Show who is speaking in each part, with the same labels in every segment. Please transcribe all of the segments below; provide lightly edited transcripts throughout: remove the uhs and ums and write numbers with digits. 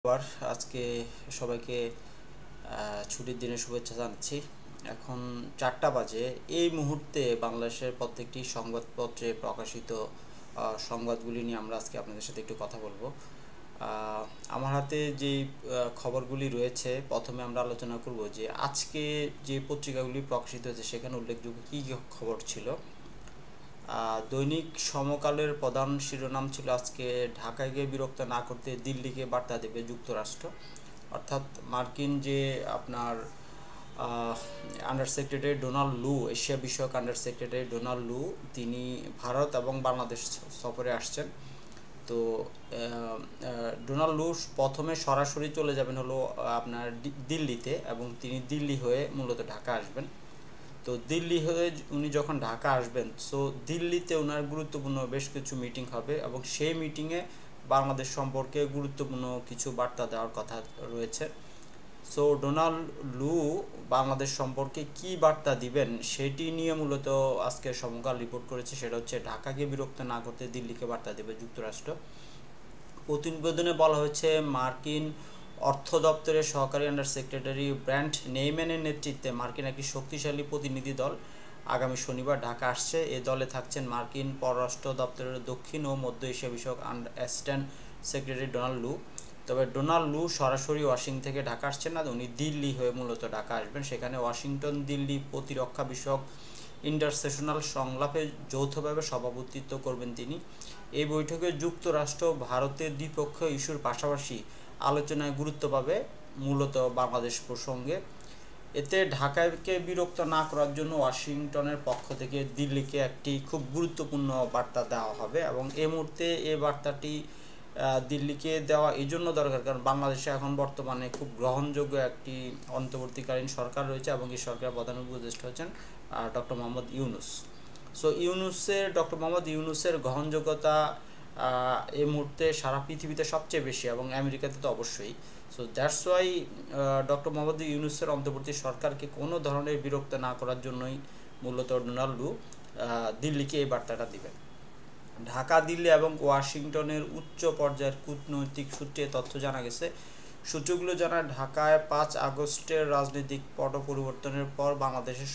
Speaker 1: আবার আজকে সবাইকে ছুটির দিনে শুভেচ্ছা জানাচ্ছি। এখন 4টা বাজে। এই মুহূর্তে বাংলাদেশের প্রত্যেকটি সংবাদপত্রে প্রকাশিত সংবাদগুলি নিয়ে আমরা আজকে আপনাদের সাথে একটু কথা বলবো। আমার হাতে যেই খবরগুলি রয়েছে, প্রথমে আমরা আলোচনা করব যে আজকে যে পত্রিকাগুলি প্রকাশিত হয়েছে সেখানে উল্লেখযোগ্য কী কী খবর ছিল। দৈনিক সমকালের প্রধান শিরোনাম ছিল আজকে ঢাকায় গিয়ে বিরক্ত না করতে দিল্লিকে বার্তা দেবে যুক্তরাষ্ট্র। অর্থাৎ মার্কিন যে আপনার আন্ডার সেক্রেটারি ডোনাল্ড লু, এশিয়া বিষয়ক আন্ডার সেক্রেটারি ডোনাল্ড লু, তিনি ভারত এবং বাংলাদেশ সফরে আসছেন। তো ডোনাল্ড লু প্রথমে সরাসরি চলে যাবেন হলো আপনার দিল্লিতে, এবং তিনি দিল্লি হয়ে মূলত ঢাকা আসবেন। তো দিল্লি হয়ে উনি যখন ঢাকা আসবেন, সো দিল্লিতে ওনার গুরুত্বপূর্ণ বেশ কিছু মিটিং হবে, এবং সেই মিটিংয়ে বাংলাদেশ সম্পর্কে গুরুত্বপূর্ণ কিছু বার্তা দেওয়ার কথা রয়েছে। সো ডোনাল্ড লু বাংলাদেশ সম্পর্কে কি বার্তা দিবেন সেটি নিয়ে মূলত আজকে সমকাল রিপোর্ট করেছে। সেটা হচ্ছে ঢাকাকে বিরক্ত না করতে দিল্লিকে বার্তা দেবে যুক্তরাষ্ট্র। প্রতিবেদনে বলা হয়েছে মার্কিন অর্থ দপ্তরের সহকারী আন্ডার সেক্রেটারি ব্র্যান্ট নেইম্যানের নেতৃত্বে মার্কিন একটি শক্তিশালী প্রতিনিধি দল আগামী শনিবার ঢাকা আসছে। এ দলে থাকছেন মার্কিন পররাষ্ট্র দপ্তরের দক্ষিণ ও মধ্য এশিয়া বিষয়ক অ্যাসিস্ট্যান্ট সেক্রেটারি ডোনাল্ড লু। তবে ডোনাল্ড লু সরাসরি ওয়াশিংটন থেকে ঢাকা আসছেন না, উনি দিল্লি হয়ে মূলত ঢাকা আসবেন। সেখানে ওয়াশিংটন দিল্লি প্রতিরক্ষা বিষয়ক ইন্টারসেশনাল সংলাপে যৌথভাবে সভাপতিত্ব করবেন তিনি। এই বৈঠকে যুক্তরাষ্ট্র ভারতের দ্বিপক্ষীয় ইস্যুর পাশাপাশি আলোচনায় গুরুত্ব পাবে মূলত বাংলাদেশ প্রসঙ্গে। এতে ঢাকাকে বিরক্ত না করার জন্য ওয়াশিংটনের পক্ষ থেকে দিল্লিকে একটি খুব গুরুত্বপূর্ণ বার্তা দেওয়া হবে, এবং এই মুহূর্তে এই বার্তাটি দিল্লিকে দেওয়া এই জন্য দরকার কারণ বাংলাদেশে এখন বর্তমানে খুব গ্রহণযোগ্য একটি অন্তর্বর্তীকালীন সরকার রয়েছে, এবং এই সরকারের প্রধান উপদেষ্টা হচ্ছেন doctor Mohammad Yunus. So doctor Mohammad ইউনূসের গ্রহণযোগ্যতা এই মুহূর্তে সারা পৃথিবীতে সবচেয়ে বেশি, এবং আমেরিকাতে তো অবশ্যই। So that's why doctor Mohammad ইউনূসের অন্তর্বর্তী সরকারকে কোনো ধরনের বিরক্ত না করার জন্যই মূলত ডোনাল্ড লু দিল্লিকে এই বার্তাটা দিবেন। ঢাকা, দিল্লি এবং ওয়াশিংটনের উচ্চ পর্যায়ের কূটনৈতিক সূত্রে তথ্য জানা গেছে। সূত্রগুলো জানায় ঢাকায় 5 আগস্টের রাজনৈতিক পট পরিবর্তনের পর বাংলাদেশের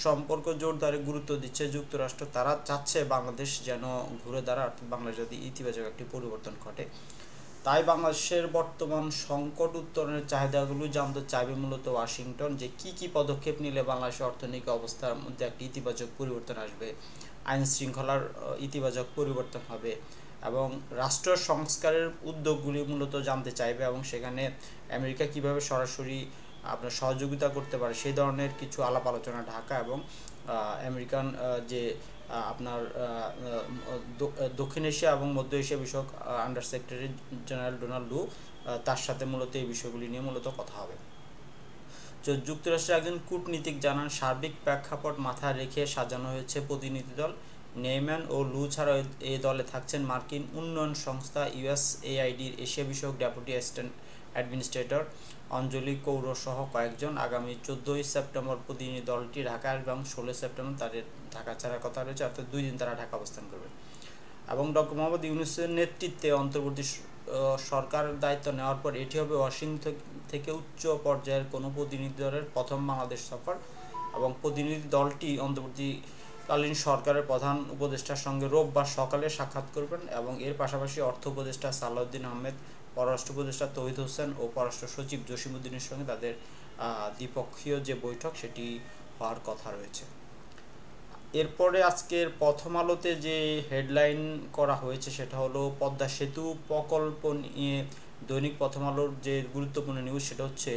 Speaker 1: সম্পর্ক জোরদারে গুরুত্ব দিচ্ছে যুক্তরাষ্ট্র। তারা চাচ্ছে বাংলাদেশ যেন ঘুরে দাঁড়ায়, অর্থাৎ বাংলাদেশ যদি ইতিবাচক একটি পরিবর্তন ঘটে। তাই বাংলাদেশের বর্তমান সংকট উত্তরণের চাহিদাগুলো জানতে চাইবে মূলত ওয়াশিংটন, যে কি কি পদক্ষেপ নিলে বাংলাদেশের অর্থনৈতিক অবস্থার মধ্যে একটি ইতিবাচক পরিবর্তন আসবে, আইন শৃঙ্খলার ইতিবাচক পরিবর্তন হবে, এবং রাষ্ট্র সংস্কারের উদ্যোগগুলি মূলত জানতে চাইবে, এবং সেখানে আমেরিকা কিভাবে সরাসরি আপনার সহযোগিতা করতে পারে সেই ধরনের কিছু আলাপ আলোচনা ঢাকা এবং আমেরিকান যে আপনার দক্ষিণ এশিয়া এবং মধ্য এশিয়া বিষয়ক আন্ডার সেক্রেটারি জেনারেল ডোনাল্ড লু, তার সাথে মূলত এই বিষয়গুলি নিয়ে মূলত কথা হবে। যুক্তরাষ্ট্রের একজন কূটনীতিক জানান, সার্বিক প্রেক্ষাপট মাথায় রেখে সাজানো হয়েছে প্রতিনিধি দল। নেইম্যান ও লু ছাড়াও এই দলে থাকছেন মার্কিন উন্নয়ন সংস্থা ইউএসএআইডির এশিয়া বিষয়ক ডেপুটি অ্যাডমিনিস্ট্রেটর অঞ্জলি কৌর সহ কয়েকজন। আগামী 14 সেপ্টেম্বর প্রতিনিধি দলটি ঢাকা এবং 16 সেপ্টেম্বর তাদের ঢাকা ছাড়ার কথা রয়েছে, অর্থাৎ 2 দিন তারা ঢাকা অবস্থান করবে। এবং ডক্টর মোহাম্মদ ইউনূসের নেতৃত্বে অন্তর্বর্তী সরকার দায়িত্ব নেওয়ার পর এটি হবে ওয়াশিংটন থেকে উচ্চ পর্যায়ের কোনো প্রতিনিধি দলের প্রথম বাংলাদেশ সফর, এবং প্রতিনিধি দলটি অন্তর্বর্তীকালীন সরকারের প্রধান উপদেষ্টার সঙ্গে রোববার সকালে সাক্ষাৎ করবেন, এবং এর পাশাপাশি অর্থ উপদেষ্টা সালাউদ্দিন আহমেদ, পররাষ্ট্র উপদেষ্টা তৌহিদ হোসেন ও পররাষ্ট্র সচিব জসিমউদ্দিনের সঙ্গে তাদের দ্বিপক্ষীয় যে বৈঠক সেটি হওয়ার কথা রয়েছে। এরপরে আজকের প্রথম আলোতে যে হেডলাইন করা হয়েছে সেটা হলো পদ্মা সেতু প্রকল্প নিয়ে দৈনিক প্রথম আলোর যে গুরুত্বপূর্ণ নিউজ, সেটা হচ্ছে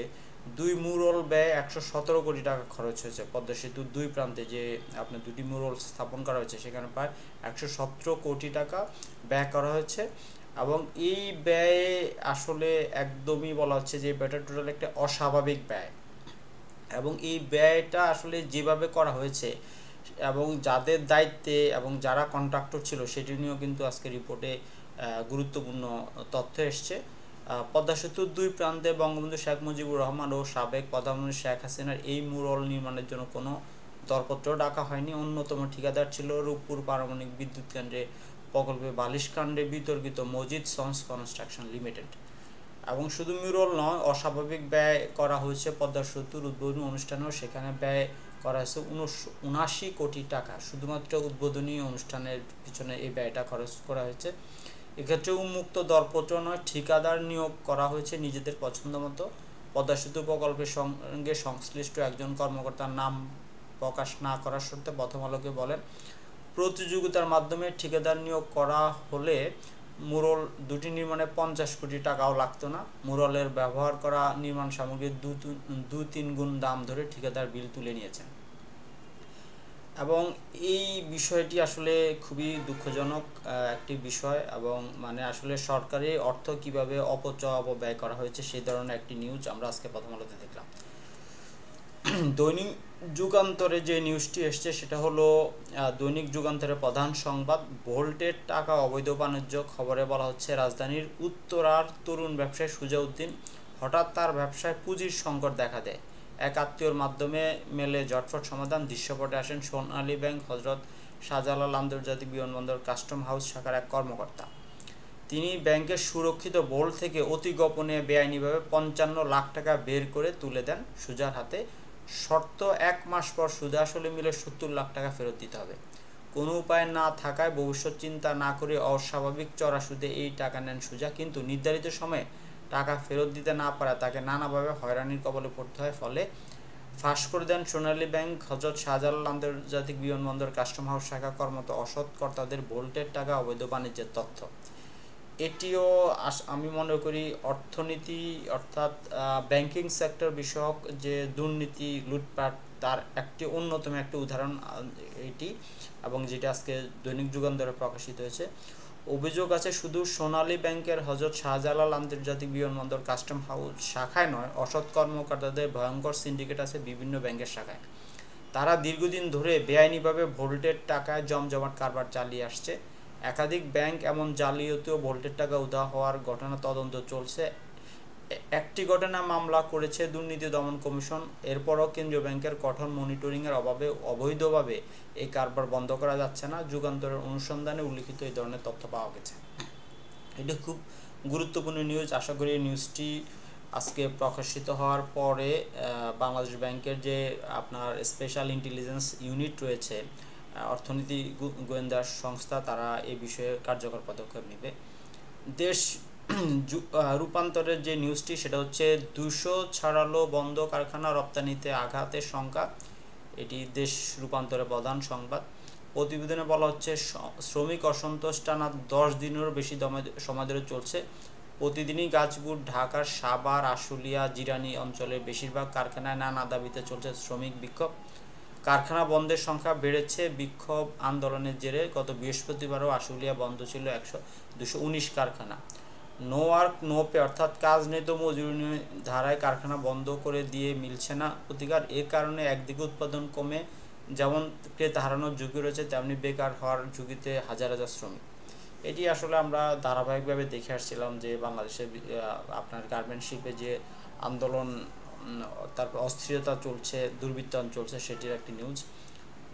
Speaker 1: 2 মুরল ব্যয় 117 কোটি টাকা খরচ হয়েছে। পদ্মা সেতুর 2 প্রান্তে যে আপনার 2টি মুরল স্থাপন করা হয়েছে সেখানে প্রায় 117 কোটি টাকা ব্যয় করা হয়েছে, এবং এই ব্যয়ে আসলে একদমই বলা হচ্ছে যে ব্যয়টা টোটাল একটা অস্বাভাবিক ব্যয়, এবং এই ব্যয়টা আসলে যেভাবে করা হয়েছে এবং যাদের দায়িত্বে এবং যারা কন্ট্রাক্টর ছিল সেটি নিয়েও কিন্তু আজকে রিপোর্টে গুরুত্বপূর্ণ তথ্য এসছে। পদ্মা সেতুর 2 প্রান্তে বঙ্গবন্ধু শেখ মুজিবুর রহমান ও সাবেক প্রধানমন্ত্রী শেখ হাসিনার এই মুরল নির্মাণের জন্য কোনো দরপত্র ডাকা হয়নি। অন্যতম ঠিকাদার ছিল রূপপুর পারমাণবিক বিদ্যুৎ কেন্দ্রে প্রকল্পে বালিশ কাণ্ডে বিতর্কিত মজিদ সন্স কনস্ট্রাকশন লিমিটেড। এবং শুধু মিউরাল নয়, অস্বাভাবিক ব্যয় করা হয়েছে পদ্মা সেতুর উদ্বোধনী অনুষ্ঠানেও, সেখানে ব্যয় করা হয়েছে 79 কোটি টাকা। শুধুমাত্র উদ্বোধনী অনুষ্ঠানের পিছনে এই ব্যয়টা খরচ করা হয়েছে। এক্ষেত্রে উন্মুক্ত দরপত্র নয়, ঠিকাদার নিয়োগ করা হয়েছে নিজেদের পছন্দ মতো। পদ্মা সেতু প্রকল্পের সঙ্গে সংশ্লিষ্ট একজন কর্মকর্তার নাম প্রকাশ না করার শর্তে প্রথম আলোকে বলেন, প্রতিযোগিতার মাধ্যমে ঠিকাদার নিয়োগ করা হলে মুরল দুটি নির্মাণে 50 কোটি টাকাও লাগতো না। মুরলের ব্যবহার করা নির্মাণ সামগ্রীর 2-3 গুণ দাম ধরে ঠিকাদার বিল তুলে নিয়েছেন। এবং এই বিষয়টি আসলে খুবই দুঃখজনক একটি বিষয়, এবং মানে আসলে সরকারি অর্থ কিভাবে অপব্যয় করা হয়েছে সেই ধরনের একটি নিউজ আমরা আজকে প্রথম আলোতে দেখলাম। দৈনিক যুগান্তরে যে নিউজটি এসছে সেটা হলো দৈনিক যুগান্তরের প্রধান সংবাদ, ভোল্টের টাকা অবৈধ বাণিজ্য। খবরে বলা হচ্ছে, রাজধানীর উত্তরার তরুণ ব্যবসায়ী সুজাউদ্দিন, হঠাৎ তার ব্যবসায় পুঁজির সংকট দেখা দেয়। এক আত্মীয়র মাধ্যমে মেলে ঝটফট সমাধান। দৃশ্যপটে আসেন সোনালী ব্যাংক হজরত শাহজালাল আন্তর্জাতিক বিমানবন্দর কাস্টম হাউস শাখার এক কর্মকর্তা। তিনি ব্যাংকের সুরক্ষিত ভোল্ট থেকে অতি গোপনে বেআইনিভাবে 55 লাখ টাকা বের করে তুলে দেন সুজার হাতে। শর্ত, 1 মাস পর সুদে আসলে মিলে 70 লাখ টাকা ফেরত দিতে হবে। কোনো উপায় না থাকায় ভবিষ্যৎ চিন্তা না করে অস্বাভাবিক চড়া সুদে এই টাকা নেন সুজা, কিন্তু নির্ধারিত সময়ে টাকা ফেরত দিতে না পারে তাকে নানাভাবে হয়রানির কবলে পড়তে হয়। ফলে ফাঁস করে দেন সোনালী ব্যাংক হজরত শাহজালাল আন্তর্জাতিক বিমানবন্দর কাস্টম হাউস শাখা কর্মরত অসৎ কর্তাদের ভোল্টের টাকা অবৈধ বাণিজ্যের তথ্য। এটিও আমি মনে করি অর্থনীতি অর্থাৎ ব্যাংকিং সেক্টর বিষয়ক যে দুর্নীতি লুটপাট তার একটি অন্যতম একটি উদাহরণ এটি, এবং যেটা আজকে দৈনিক যুগান্তরে প্রকাশিত হয়েছে। অভিযোগ আছে শুধু সোনালী ব্যাংকের হজরত শাহজালাল আন্তর্জাতিক বিমানবন্দর কাস্টম হাউস শাখায় নয়, অসৎ কর্মকর্তাদের ভয়ঙ্কর সিন্ডিকেট আছে বিভিন্ন ব্যাংকের শাখায়। তারা দীর্ঘদিন ধরে বেআইনিভাবে ভোল্টের টাকায় জমজমাট কারবার চালিয়ে আসছে। একাধিক ব্যাংক এমন জালিয়াতি ও ভোল্টের টাকা উধাও হওয়ার ঘটনা তদন্ত চলছে। একটি ঘটনা মামলা করেছে দুর্নীতি দমন কমিশন। এরপরও কেন্দ্রীয় ব্যাংকের কঠোর মনিটরিংয়ের অভাবে অবৈধভাবে এই কারবার বন্ধ করা যাচ্ছে না। যুগান্তরের অনুসন্ধানে উল্লিখিত এই ধরনের তথ্য পাওয়া গেছে। এটি খুব গুরুত্বপূর্ণ নিউজ। আশা করি এই নিউজটি আজকে প্রকাশিত হওয়ার পরে বাংলাদেশ ব্যাংকের যে আপনার স্পেশাল ইন্টেলিজেন্স ইউনিট রয়েছে, অর্থনীতি গোয়েন্দা সংস্থা, তারা এই বিষয়ে কার্যকর পদক্ষেপ নেবে। দেশ রূপান্তরের যে নিউজটি সেটা হচ্ছে 200 ছাড়ালো বন্ধ কারখানা, রপ্তানিতে আঘাতের শঙ্কা। এটি দেশ রূপান্তরের প্রধান সংবাদ। প্রতিবেদনে বলা হচ্ছে, শ্রমিক অসন্তোষ টানা 10 দিনেরও বেশি সময় ধরে চলছে। প্রতিদিনই গাজীপুর, ঢাকার সাভার, আশুলিয়া, জিরানী অঞ্চলের বেশিরভাগ কারখানায় নানা দাবিতে চলছে শ্রমিক বিক্ষোভ। কারখানা বন্ধের সংখ্যা বেড়েছে বিক্ষোভ আন্দোলনের জেরে। গত বৃহস্পতিবারও আশুলিয়া বন্ধ ছিল 219 কারখানা। নো ওয়ার্ক নো পে অর্থাৎ কাজ নেই তো মজুরি নেই ধারায় কারখানা বন্ধ করে দিয়ে মিলছে না প্রতিকার। এর কারণে একদিকে উৎপাদন কমে যেমন ক্রেতা হারানোর ঝুঁকি রয়েছে, তেমনি বেকার হওয়ার ঝুঁকিতে হাজার হাজার শ্রমিক। এটি আসলে আমরা ধারাবাহিকভাবে দেখে আসছিলাম যে বাংলাদেশে আপনার গার্মেন্টস শিল্পে যে আন্দোলন, তারপর অস্থিরতা চলছে, দুর্বৃত্তায়ন চলছে, সেটির একটি নিউজ।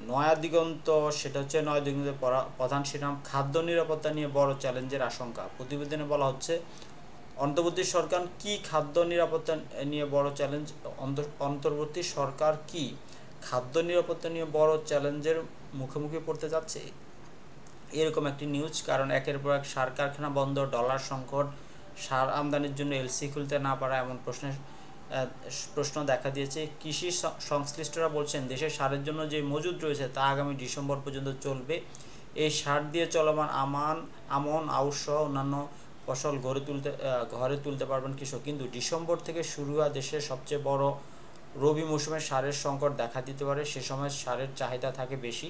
Speaker 1: নয়া দিগন্ত, সেটা হচ্ছে নয়া দিগন্তের প্রধান শিরোনাম, খাদ্য নিরাপত্তা নিয়ে বড় চ্যালেঞ্জের আশঙ্কা। প্রতিবেদনে বলা হচ্ছে, অন্তর্বর্তী সরকার কি খাদ্য নিরাপত্তা নিয়ে বড় চ্যালেঞ্জ, অন্তর্বর্তী সরকার কি খাদ্য নিরাপত্তা নিয়ে বড় চ্যালেঞ্জের মুখোমুখি পড়তে যাচ্ছে, এরকম একটি নিউজ। কারণ একের পর এক সার কারখানা বন্ধ, ডলার সংকট, সার আমদানির জন্য এলসি খুলতে না পারা, এমন প্রশ্ন দেখা দিয়েছে। কৃষি সংশ্লিষ্টরা বলছেন, দেশের সারের জন্য যে মজুদ রয়েছে তা আগামী ডিসেম্বর পর্যন্ত চলবে। এই সার দিয়ে চলমান আমন, আউশ সহ অন্যান্য ফসল ঘরে তুলতে পারবেন কৃষক। কিন্তু ডিসেম্বর থেকে শুরু হওয়া দেশের সবচেয়ে বড় রবি মৌসুমে সারের সংকট দেখা দিতে পারে। সে সময় সারের চাহিদা থাকে বেশি।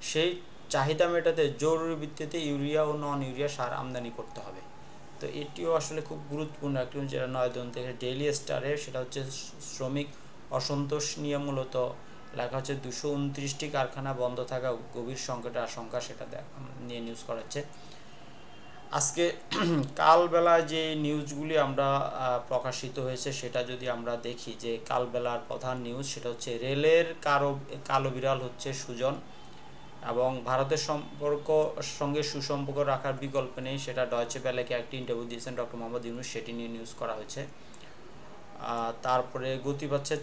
Speaker 1: সেই চাহিদা মেটাতে জরুরি ভিত্তিতে ইউরিয়া ও নন ইউরিয়া সার আমদানি করতে হবে। তো এটিও আসলে খুব গুরুত্বপূর্ণ একটি, যেটা নয়দিন থেকে ডেইলি স্টারে, সেটা হচ্ছে শ্রমিক অসন্তোষ নিয়ে মূলত লেখা হচ্ছে 229টি কারখানা বন্ধ থাকা গভীর সংকটের আশঙ্কা, সেটা নিয়ে নিউজ করাচ্ছে। আজকে কালবেলায় যে নিউজগুলি আমরা প্রকাশিত হয়েছে সেটা যদি আমরা দেখি, যে কালবেলার প্রধান নিউজ সেটা হচ্ছে রেলের কালো বিড়াল হচ্ছে সুজন। এবং ভারতের সঙ্গে সুসম্পর্ক রাখার বিকল্প নেই, সেটা ডয়চে ভেলেকে একটি ইন্টারভিউ দিয়েছেন ডক্টর মোহাম্মদ ইউনূস, সেটি নিয়ে নিউজ করা হয়েছে। তারপরে গতি পাচ্ছে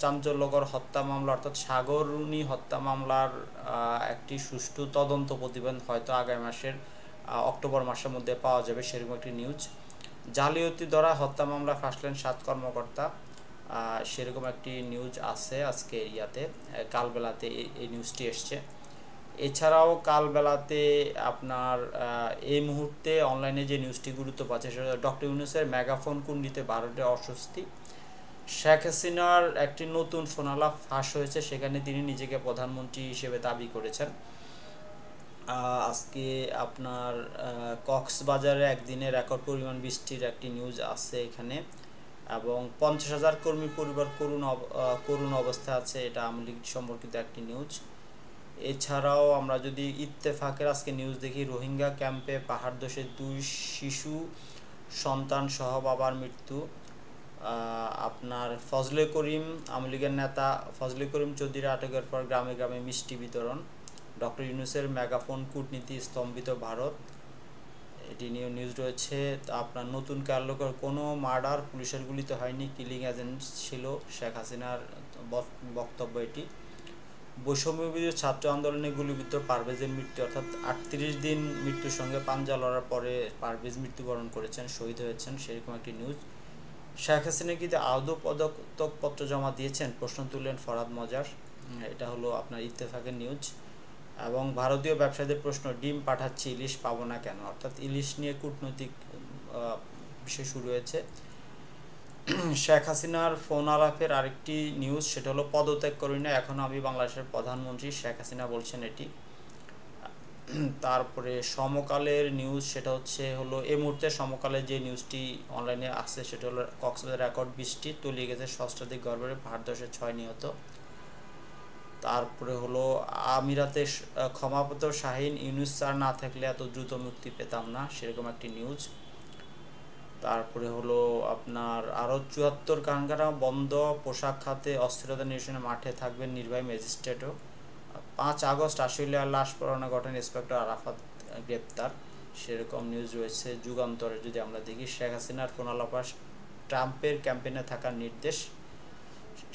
Speaker 1: চাঞ্চল্যকর হত্যা মামলা, অর্থাৎ সাগররুনি হত্যা মামলার একটি সুষ্ঠু তদন্ত প্রতিবেদন হয়তো আগামী মাসের অক্টোবর মাসের মধ্যে পাওয়া যাবে, সেরকম একটি নিউজ। জালিয়াতি দ্বারা হত্যা মামলা ফাঁসলেন 7 কর্মকর্তা, সেরকম একটি নিউজ আছে আজকে কালবেলাতে এই নিউজটি এসছে। এছাড়াও কালবেলাতে আপনার এই মুহূর্তে অনলাইনে যে নিউজটি গুরুত্ব পাচ্ছে সেটা ডক্টর ইউনূসের মেগাফোন কুণ্ডিতে ভারতে অস্বস্তি। শেখ হাসিনার একটি নতুন ফোনালাপ ফাঁস হয়েছে, সেখানে তিনি নিজেকে প্রধানমন্ত্রী হিসেবে দাবি করেছেন। আজকে আপনার কক্সবাজারে একদিনে রেকর্ড পরিমাণ বৃষ্টির একটি নিউজ আছে এখানে, এবং 50,000 কর্মী পরিবার করুণ অবস্থায় আছে, এটা আওয়ামী লীগ সম্পর্কিত একটি নিউজ। এছাড়াও আমরা যদি ইত্তেফাকের আজকে নিউজ দেখি, রোহিঙ্গা ক্যাম্পে পাহাড় ধসে 2 শিশু সন্তান সহ বাবার মৃত্যু। আপনার ফজলে করিম, আওয়ামী লীগের নেতা ফজলে করিম চৌধুরী আটকের পর গ্রামে গ্রামে মিষ্টি বিতরণ। ডক্টর ইউনূসের মেগাফোন কূটনীতি স্তম্ভিত ভারত, এটি নিয়ে নিউজ রয়েছে। আপনার নতুন কার্যকর কোনো মার্ডার পুলিশের গুলিতে হয়নি, কিলিং এজেন্ট ছিল শেখ হাসিনার বক্তব্য এটি। বৈষম্যবিরোধী ছাত্র আন্দোলনে গুলিবিদ্ধ পারভেজের মৃত্যু, অর্থাৎ 38 দিন মৃত্যুর সঙ্গে পাঞ্জা লড়ার পরে পারভেজ মৃত্যুবরণ করেছেন, শহীদ হয়েছেন, সেরকম একটি নিউজ। শেখ হাসিনা কি আদৌ পদত্যাগপত্র জমা দিয়েছেন, প্রশ্ন তুললেন ফরহাদ মজার, এটা হলো আপনার ইত্তেফাকের নিউজ। এবং ভারতীয় ব্যবসায়ীদের প্রশ্ন, ডিম পাঠাচ্ছি ইলিশ পাবো না কেন, অর্থাৎ ইলিশ নিয়ে কূটনৈতিক বিষয় শুরু হয়েছে। শেখ হাসিনার ফোন আলাপের আরেকটি নিউজ, সেটা হলো পদত্যাগ করি না, এখন আমি বাংলাদেশের প্রধানমন্ত্রী, শেখ হাসিনা বলছেন এটি। তারপরে সমকালের নিউজ, সেটা হলো এই মুহূর্তে সমকালে যে নিউজটি অনলাইনে আসছে সেটা হলো কক্সবাজার রেকর্ড বৃষ্টি, তলিয়ে গেছে সহস্রাধিক ঘরবাড়ি, পাহাড় ধসে 6 নিহত। তারপরে হলো আমিরাতে ক্ষমাপত্র শাহীন, ইউনূস স্যার না থাকলে এত দ্রুত মুক্তি পেতাম না, সেরকম একটি নিউজ। তারপরে হলো আপনার আরও 74 কারখানা বন্ধ, পোশাক খাতে অস্থিরতা নিরসনে মাঠে থাকবেন নির্বাহী ম্যাজিস্ট্রেটও। 5 আগস্ট আশুলিয়ার লাশ পড়ানো ঘটনা, ইন্সপেক্টর আরাফাত গ্রেপ্তার, সেরকম নিউজ রয়েছে। যুগান্তরে যদি আমরা দেখি, শেখ হাসিনার ফোনালাপাস, ট্রাম্পের ক্যাম্পেইনে থাকার নির্দেশ।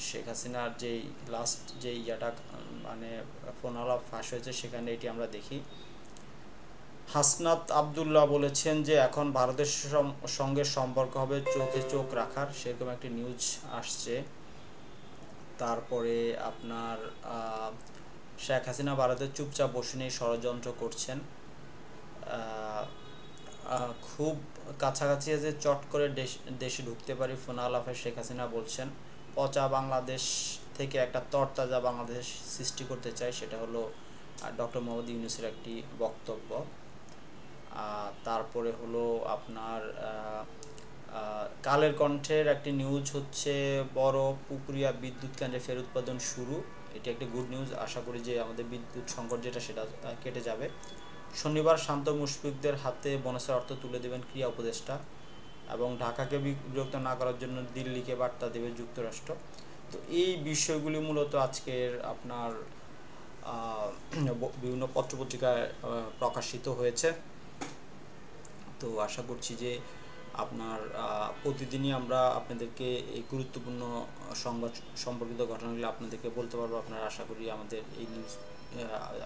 Speaker 1: শেখ হাসিনার যেই লাস্ট যে মানে ফোনালাপ ফাঁস হয়েছে সেখানে এটি আমরা দেখি। হাসনাত আবদুল্লাহ বলেছেন যে এখন ভারতের সঙ্গে সম্পর্ক হবে চোখে চোখ রাখার, সেরকম একটি নিউজ আসছে। তারপরে আপনার শেখ হাসিনা ভারতের চুপচাপ বসে নিয়ে ষড়যন্ত্র করছেন, খুব কাছাকাছি যে চট করে দেশে ঢুকতে পারি ফোন আলাপে শেখ হাসিনা বলছেন। পচা বাংলাদেশ থেকে একটা তরতাজা বাংলাদেশ সৃষ্টি করতে চাই, সেটা হলো ডক্টর মোহাম্মদ ইউনূসের একটি বক্তব্য। তারপরে হলো আপনার কালের কণ্ঠের একটি নিউজ হচ্ছে, বড় পুকুরিয়া বিদ্যুৎ কেন্দ্রে ফের উৎপাদন শুরু, এটি একটি গুড নিউজ, আশা করি যে আমাদের বিদ্যুৎ সংকট যেটা সেটা কেটে যাবে। শনিবার শান্ত মুশফিকদের হাতে বোনাসের অর্থ তুলে দেবেন ক্রীড়া উপদেষ্টা, এবং ঢাকাকে বিরক্ত না করার জন্য দিল্লিকে বার্তা দেবে যুক্তরাষ্ট্র। তো এই বিষয়গুলি মূলত আজকের আপনার বিভিন্ন পত্রপত্রিকায় প্রকাশিত হয়েছে। তো আশা করছি যে আপনার প্রতিদিনই আমরা আপনাদেরকে এই গুরুত্বপূর্ণ সংবাদ সম্পর্কিত ঘটনাগুলো আপনাদেরকে বলতে পারবো। আপনারা আশা করি আমাদের এই নিউজ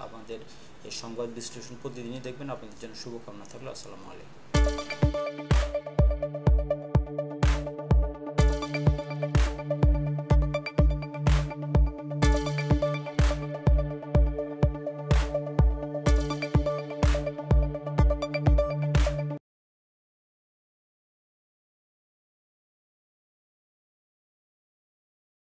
Speaker 1: আমাদের এই সংবাদ বিশ্লেষণ প্রতিদিনই দেখবেন। আপনাদের জন্য শুভকামনা থাকলো। আসসালামু আলাইকুম।